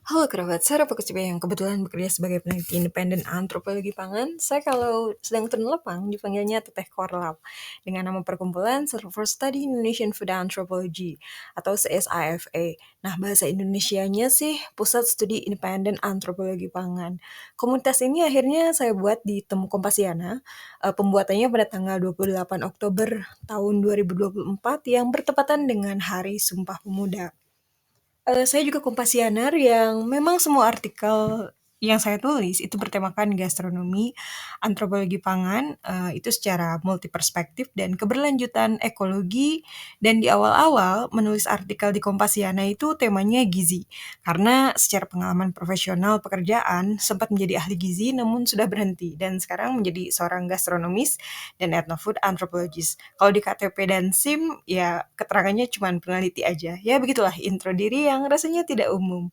Halo kerabat, saya Rafa Kuciba yang kebetulan bekerja sebagai peneliti independen antropologi pangan. Saya kalau sedang turun lapang dipanggilnya Teteh Korlap dengan nama perkumpulan Center for Study Indonesian Food Anthropology atau CSIFA. Nah, bahasa Indonesianya sih Pusat Studi Independen Antropologi Pangan. Komunitas ini akhirnya saya buat di Temu Kompasiana. Pembuatannya pada tanggal 28 Oktober tahun 2024 yang bertepatan dengan Hari Sumpah Pemuda. Saya juga kompasianer yang memang semua artikel yang saya tulis itu bertemakan gastronomi, antropologi pangan, itu secara multiperspektif dan keberlanjutan ekologi, dan di awal-awal menulis artikel di Kompasiana itu temanya gizi. Karena secara pengalaman profesional pekerjaan, sempat menjadi ahli gizi namun sudah berhenti, dan sekarang menjadi seorang gastronomis dan ethnofood anthropologist. Kalau di KTP dan SIM, ya keterangannya cuma peneliti aja. Ya begitulah intro diri yang rasanya tidak umum.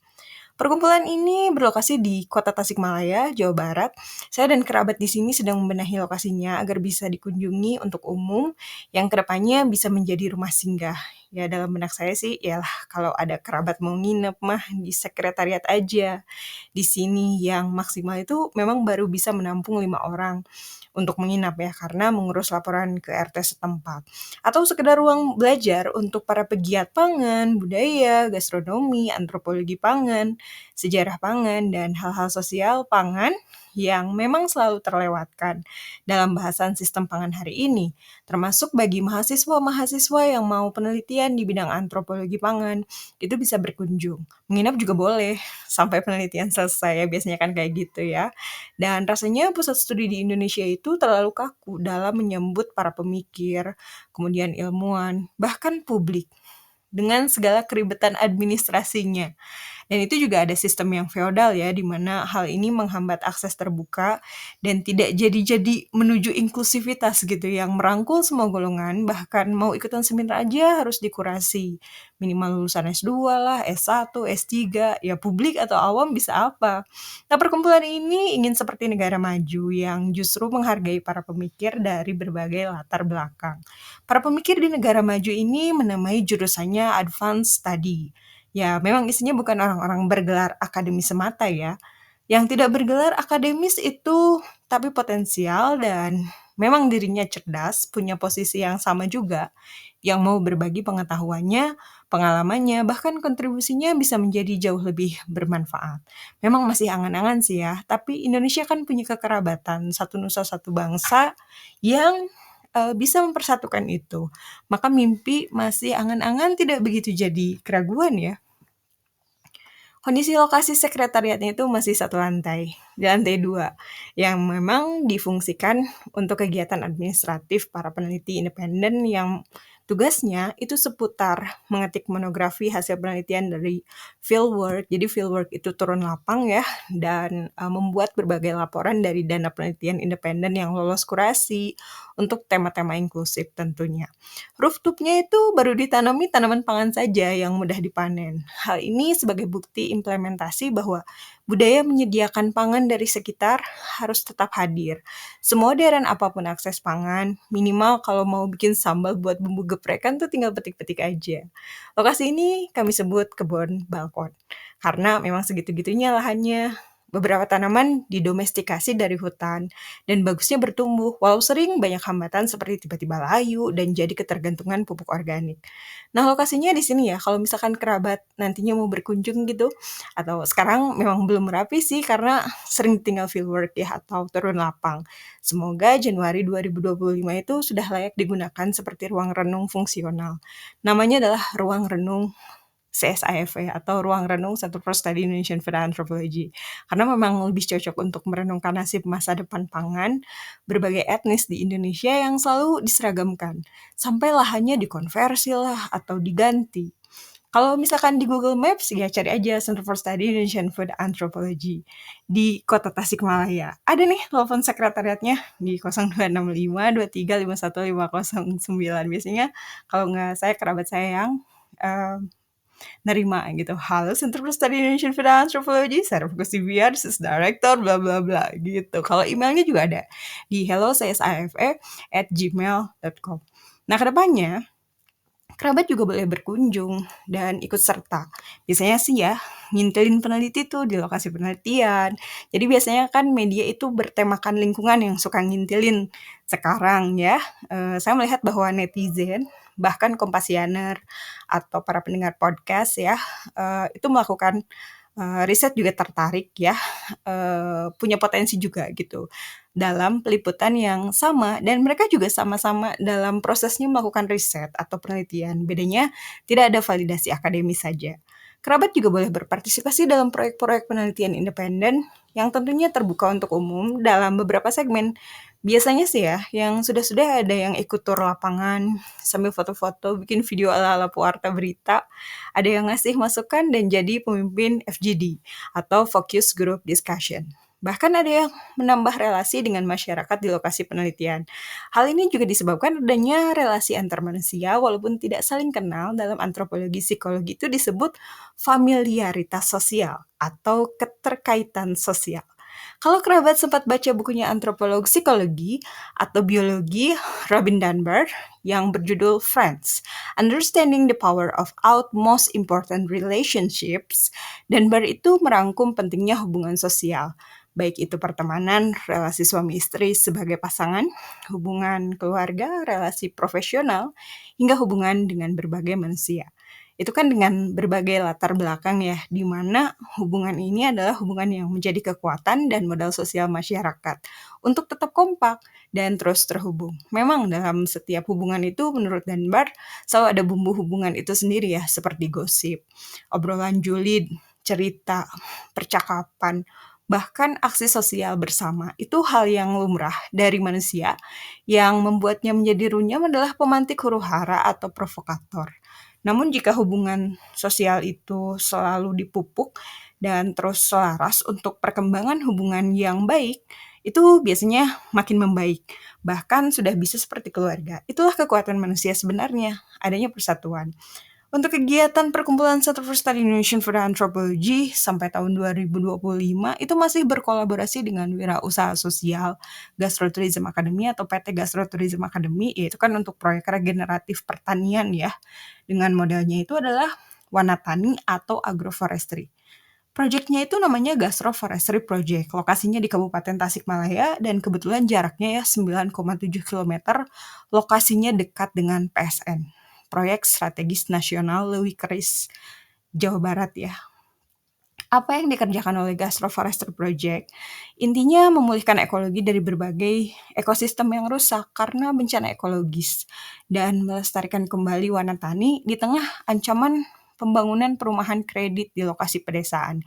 Perkumpulan ini berlokasi di Kota Tasikmalaya, Jawa Barat. Saya dan kerabat di sini sedang membenahi lokasinya agar bisa dikunjungi untuk umum, yang kedepannya bisa menjadi rumah singgah. Ya dalam benak saya sih, yalah kalau ada kerabat mau nginep mah di sekretariat aja. Di sini yang maksimal itu memang baru bisa menampung 5 orang untuk menginap ya, karena mengurus laporan ke RT setempat. Atau sekedar ruang belajar untuk para pegiat pangan, budaya, gastronomi, antropologi pangan, sejarah pangan, dan hal-hal sosial pangan yang memang selalu terlewatkan dalam bahasan sistem pangan hari ini, termasuk bagi mahasiswa-mahasiswa yang mau penelitian di bidang antropologi pangan, itu bisa berkunjung. Menginap juga boleh, sampai penelitian selesai ya, biasanya kan kayak gitu ya. Dan rasanya pusat studi di Indonesia itu terlalu kaku dalam menyambut para pemikir, kemudian ilmuwan, bahkan publik dengan segala keribetan administrasinya. Dan itu juga ada sistem yang feodal ya, di mana hal ini menghambat akses terbuka dan tidak jadi-jadi menuju inklusivitas gitu, yang merangkul semua golongan, bahkan mau ikutan seminar aja harus dikurasi. Minimal lulusan S2 lah, S1, S3, ya publik atau awam bisa apa. Nah, perkumpulan ini ingin seperti negara maju yang justru menghargai para pemikir dari berbagai latar belakang. Para pemikir di negara maju ini menamai jurusannya Advanced Study. Ya, memang isinya bukan orang-orang bergelar akademis semata ya. Yang tidak bergelar akademis itu tapi potensial dan memang dirinya cerdas, punya posisi yang sama juga, yang mau berbagi pengetahuannya, pengalamannya, bahkan kontribusinya bisa menjadi jauh lebih bermanfaat. Memang masih angan-angan sih ya, tapi Indonesia kan punya kekerabatan, satu nusa satu bangsa yang bisa mempersatukan itu. Maka mimpi masih angan-angan tidak begitu jadi keraguan ya. Kondisi lokasi sekretariatnya itu masih satu lantai, di lantai 2, yang memang difungsikan untuk kegiatan administratif para peneliti independen yang tugasnya itu seputar mengetik monografi hasil penelitian dari fieldwork. Jadi fieldwork itu turun lapang ya, dan membuat berbagai laporan dari dana penelitian independen yang lolos kurasi untuk tema-tema inklusif tentunya. Rooftopnya itu baru ditanami tanaman pangan saja yang mudah dipanen. Hal ini sebagai bukti implementasi bahwa budaya menyediakan pangan dari sekitar harus tetap hadir. Semodern apapun akses pangan, minimal kalau mau bikin sambal buat bumbu geprekan tuh tinggal petik-petik aja. Lokasi ini kami sebut kebun balkon, karena memang segitu-gitunya lahannya. Beberapa tanaman didomestikasi dari hutan, dan bagusnya bertumbuh, walau sering banyak hambatan seperti tiba-tiba layu dan jadi ketergantungan pupuk organik. Nah, lokasinya di sini ya, kalau misalkan kerabat nantinya mau berkunjung gitu, atau sekarang memang belum rapi sih karena sering tinggal fieldwork ya atau turun lapang. Semoga Januari 2025 itu sudah layak digunakan seperti ruang renung fungsional. Namanya adalah Ruang Renung CSIFA atau Ruang Renung Center for Study Indonesian Food Anthropology. Karena memang lebih cocok untuk merenungkan nasib masa depan pangan berbagai etnis di Indonesia yang selalu diseragamkan. Sampai lahannya dikonversi lah atau diganti. Kalau misalkan di Google Maps, ya cari aja Center for Study Indonesian Food Anthropology di Kota Tasikmalaya. Ada nih telepon sekretariatnya di 0265 2351 509. Biasanya kalau nggak saya, kerabat saya yang eh, nerima gitu. Halo Center for Study Indonesian Food Anthropology, saya Rufus Siviar, this is director, bla bla bla gitu. Kalau emailnya juga ada di hellocsifa@gmail.com. Nah, kedepannya kerabat juga boleh berkunjung dan ikut serta. Biasanya sih ya, ngintilin peneliti tuh di lokasi penelitian. Jadi biasanya kan media itu bertemakan lingkungan yang suka ngintilin. Sekarang ya, saya melihat bahwa netizen, bahkan kompasianer atau para pendengar podcast ya, itu melakukan riset juga tertarik ya, punya potensi juga gitu dalam peliputan yang sama dan mereka juga sama-sama dalam prosesnya melakukan riset atau penelitian. Bedanya tidak ada validasi akademis saja. Kerabat juga boleh berpartisipasi dalam proyek-proyek penelitian independen yang tentunya terbuka untuk umum dalam beberapa segmen. Biasanya sih ya, yang sudah-sudah ada yang ikut tur lapangan sambil foto-foto, bikin video ala-ala pewarta berita, ada yang ngasih masukan dan jadi pemimpin FGD atau Focus Group Discussion. Bahkan ada yang menambah relasi dengan masyarakat di lokasi penelitian. Hal ini juga disebabkan adanya relasi antar manusia walaupun tidak saling kenal. Dalam antropologi psikologi itu disebut familiaritas sosial atau keterkaitan sosial. Kalau kerabat sempat baca bukunya antropolog psikologi atau biologi Robin Dunbar yang berjudul Friends, Understanding the Power of Utmost Important Relationships, Dunbar itu merangkum pentingnya hubungan sosial, baik itu pertemanan, relasi suami istri sebagai pasangan, hubungan keluarga, relasi profesional, hingga hubungan dengan berbagai manusia. Itu kan dengan berbagai latar belakang ya, di mana hubungan ini adalah hubungan yang menjadi kekuatan dan modal sosial masyarakat untuk tetap kompak dan terus terhubung. Memang dalam setiap hubungan itu menurut Dunbar selalu ada bumbu hubungan itu sendiri ya, seperti gosip, obrolan julid, cerita, percakapan, bahkan aksi sosial bersama. Itu hal yang lumrah dari manusia yang membuatnya menjadi runyam adalah pemantik huru-hara atau provokator. Namun jika hubungan sosial itu selalu dipupuk dan terus selaras untuk perkembangan hubungan yang baik, itu biasanya makin membaik. Bahkan sudah bisa seperti keluarga. Itulah kekuatan manusia sebenarnya, adanya persatuan. Untuk kegiatan perkumpulan Center for Study Indonesian Food Anthropology sampai tahun 2025 itu masih berkolaborasi dengan Wirausaha Sosial Gastrotourism Academy atau PT Gastrotourism Academy, yaitu kan untuk proyek regeneratif pertanian ya. Dengan modalnya itu adalah Wanatani atau Agroforestry. Proyeknya itu namanya Gastroforestry Project. Lokasinya di Kabupaten Tasikmalaya dan kebetulan jaraknya ya 9,7 km. Lokasinya dekat dengan PSN. Proyek Strategis Nasional Leuwi Keris, Jawa Barat ya. Apa yang dikerjakan oleh Gastroforestry Project? Intinya memulihkan ekologi dari berbagai ekosistem yang rusak karena bencana ekologis dan melestarikan kembali Wanatani di tengah ancaman pembangunan perumahan kredit di lokasi pedesaan.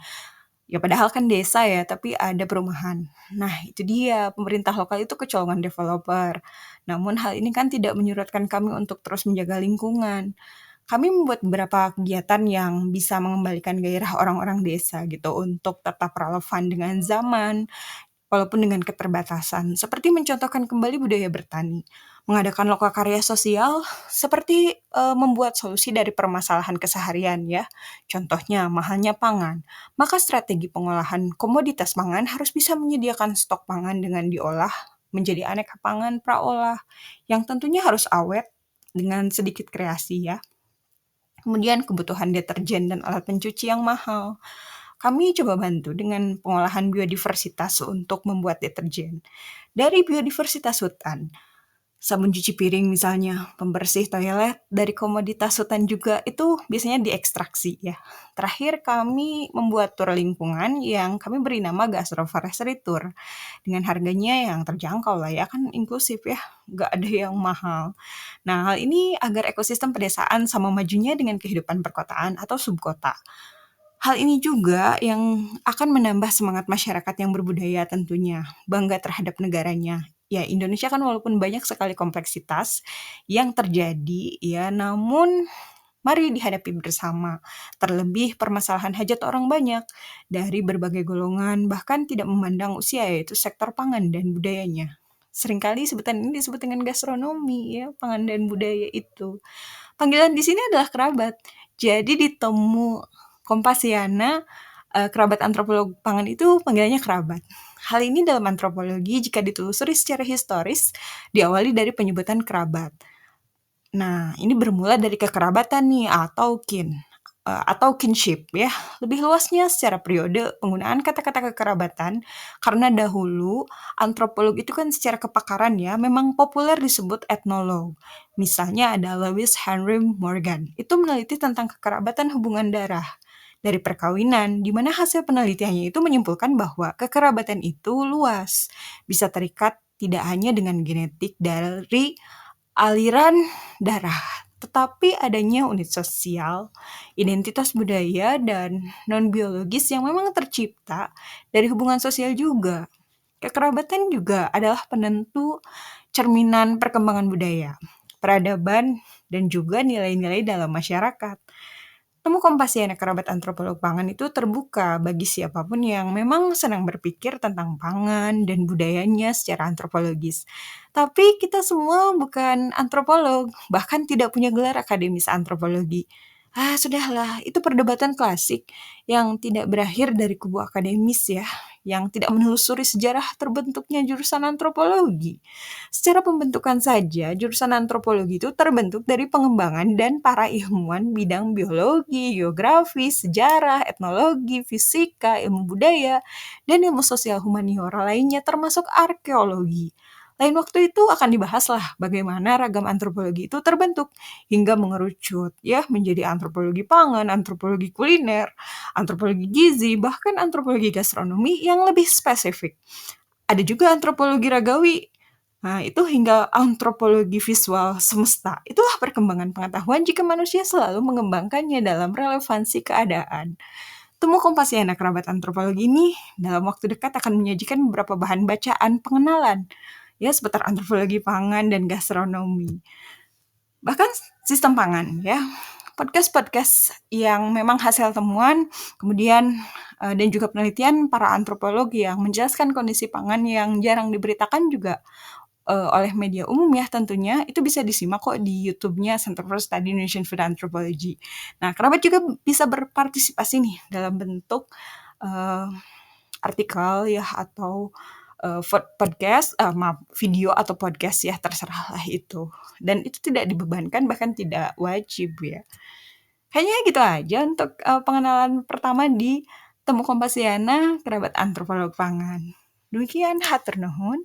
Ya padahal kan desa ya, tapi ada perumahan. Nah itu dia, pemerintah lokal itu kecolongan developer. Namun hal ini kan tidak menyurutkan kami untuk terus menjaga lingkungan. Kami membuat beberapa kegiatan yang bisa mengembalikan gairah orang-orang desa gitu untuk tetap relevan dengan zaman, walaupun dengan keterbatasan, seperti mencontohkan kembali budaya bertani, mengadakan lokakarya sosial, seperti membuat solusi dari permasalahan keseharian ya. Contohnya mahalnya pangan, maka strategi pengolahan komoditas pangan harus bisa menyediakan stok pangan dengan diolah menjadi aneka pangan praolah yang tentunya harus awet dengan sedikit kreasi ya. Kemudian kebutuhan deterjen dan alat pencuci yang mahal. Kami coba bantu dengan pengolahan biodiversitas untuk membuat deterjen. Dari biodiversitas hutan, sabun cuci piring misalnya, pembersih toilet, dari komoditas hutan juga itu biasanya diekstraksi ya. Terakhir kami membuat tur lingkungan yang kami beri nama Gastroforestry Tour. Dengan harganya yang terjangkau lah ya, kan inklusif ya, nggak ada yang mahal. Nah hal ini agar ekosistem pedesaan sama majunya dengan kehidupan perkotaan atau subkota. Hal ini juga yang akan menambah semangat masyarakat yang berbudaya tentunya, bangga terhadap negaranya. Ya, Indonesia kan walaupun banyak sekali kompleksitas yang terjadi, ya, namun mari dihadapi bersama. Terlebih permasalahan hajat orang banyak dari berbagai golongan, bahkan tidak memandang usia, yaitu sektor pangan dan budayanya. Seringkali sebutan ini disebut dengan gastronomi, ya, pangan dan budaya itu. Panggilan di sini adalah kerabat. Jadi ditemu Kompasiana, kerabat antropolog pangan itu panggilannya kerabat. Hal ini dalam antropologi jika ditelusuri secara historis diawali dari penyebutan kerabat. Nah, ini bermula dari kekerabatan nih atau kin. atau kinship ya. Lebih luasnya secara periode penggunaan kata-kata kekerabatan, karena dahulu antropolog itu kan secara kepakaran ya, memang populer disebut etnolog. Misalnya ada Lewis Henry Morgan, itu meneliti tentang kekerabatan hubungan darah dari perkawinan, di mana hasil penelitiannya itu menyimpulkan bahwa kekerabatan itu luas, bisa terikat tidak hanya dengan genetik dari aliran darah, tetapi adanya unit sosial, identitas budaya, dan non-biologis yang memang tercipta dari hubungan sosial juga. Kekerabatan juga adalah penentu cerminan perkembangan budaya, peradaban, dan juga nilai-nilai dalam masyarakat. Temu Kompasiana Kerabat Antropolog Pangan itu terbuka bagi siapapun yang memang senang berpikir tentang pangan dan budayanya secara antropologis. Tapi kita semua bukan antropolog, bahkan tidak punya gelar akademis antropologi. Sudahlah, itu perdebatan klasik yang tidak berakhir dari kubu akademis ya, yang tidak menelusuri sejarah terbentuknya jurusan antropologi. Secara pembentukan saja, jurusan antropologi itu terbentuk dari pengembangan dan para ilmuwan bidang biologi, geografi, sejarah, etnologi, fisika, ilmu budaya, dan ilmu sosial humaniora lainnya termasuk arkeologi. Lain waktu itu akan dibahaslah bagaimana ragam antropologi itu terbentuk hingga mengerucut ya menjadi antropologi pangan, antropologi kuliner, antropologi gizi, bahkan antropologi gastronomi yang lebih spesifik. Ada juga antropologi ragawi. Nah, itu hingga antropologi visual semesta. Itulah perkembangan pengetahuan jika manusia selalu mengembangkannya dalam relevansi keadaan. Temu Kompasiana Kerabat Antropologi ini dalam waktu dekat akan menyajikan beberapa bahan bacaan pengenalan ya seputar antropologi pangan dan gastronomi. Bahkan sistem pangan ya. Podcast-podcast yang memang hasil temuan, kemudian dan juga penelitian para antropolog yang menjelaskan kondisi pangan yang jarang diberitakan juga oleh media umum ya tentunya, itu bisa disimak kok di YouTube-nya Center for Study Indonesian Food Anthropology. Nah, kerabat juga bisa berpartisipasi nih dalam bentuk uh, artikel ya atau podcast, maaf, video atau podcast ya terserahlah itu. Dan itu tidak dibebankan bahkan tidak wajib ya. Kayaknya gitu aja untuk pengenalan pertama di Temu Kompasiana Kerabat Antropolog Pangan. Demikian, hatur nuhun.